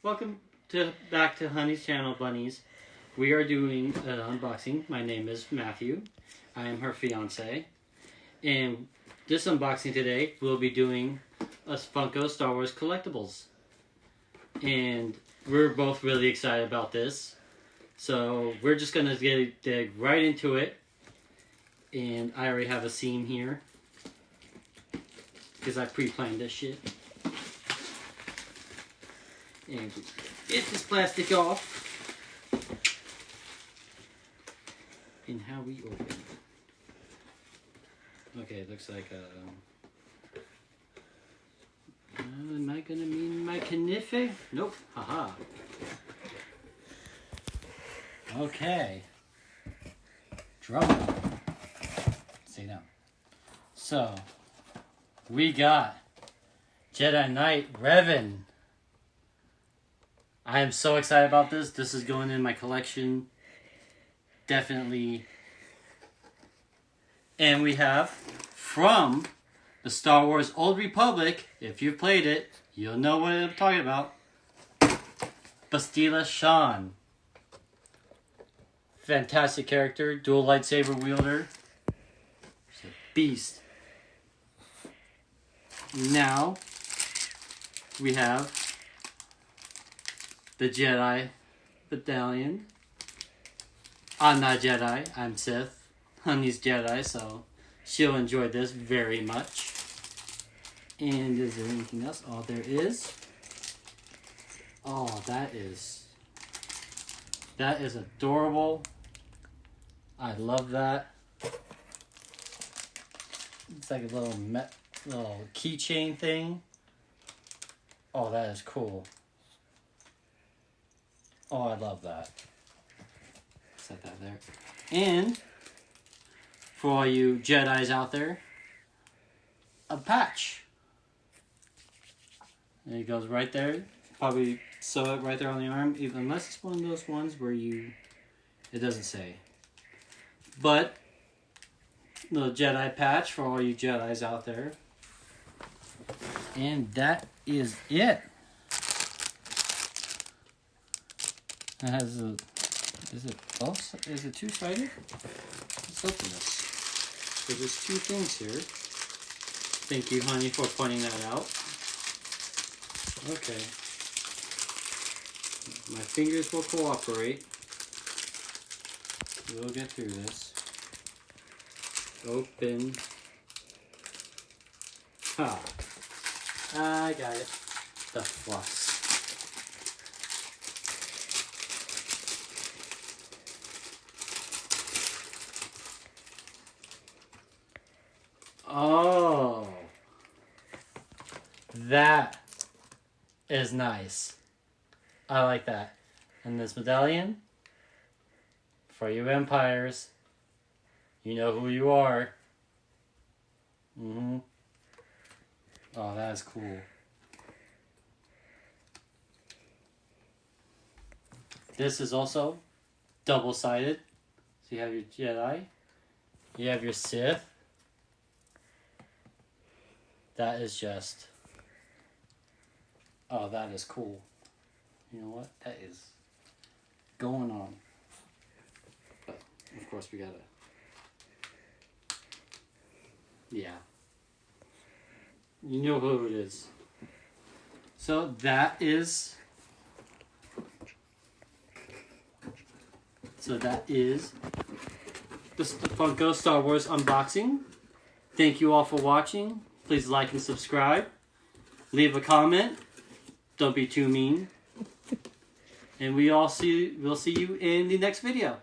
Welcome back to Honey's channel, Bunnies. We are doing an unboxing. My name is Matthew. I am her fiance. And this unboxing today, we'll be doing a Funko Star Wars collectibles. And we're both really excited about this. So we're just going to dig right into it. And I already have a scene here, because I pre-planned this shit. And get this plastic off. And how we open it. Okay, it looks like am I gonna mean my knife? Nope. Haha. Okay. Drum roll. Sit down. So we got Jedi Knight Revan. I am so excited about this. This is going in my collection. Definitely. And we have from the Star Wars Old Republic. If you've played it, you'll know what I'm talking about. Bastila Shan. Fantastic character. Dual lightsaber wielder. She's a beast. Now we have the Jedi Battalion. I'm not Jedi, I'm Sith. Honey's Jedi, so she'll enjoy this very much. And is there anything else? Oh, there is. Oh, that is adorable. I love that. It's like a little keychain thing. Oh, that is cool. Oh, I love that. Set that there. And for all you Jedis out there, a patch. And it goes right there. Probably sew it right there on the arm, even unless it's one of those ones where it doesn't say. But little Jedi patch for all you Jedis out there. And that is it. It has is it two-sided? Let's open this. So there's two things here. Thank you, honey, for pointing that out. Okay. My fingers will cooperate. We'll get through this. Open. Ha. I got it. The flux. Oh, that is nice. I like that. And this medallion, for you Empires, you know who you are. Oh, that is cool. This is also double-sided. So you have your Jedi, you have your Sith. That is just, oh, that is cool. You know what? That is going on. But, of course, we gotta, yeah. You know who it is. So, that is the Funko Star Wars unboxing. Thank you all for watching. Please like and subscribe. Leave a comment. Don't be too mean. And we'll see you in the next video.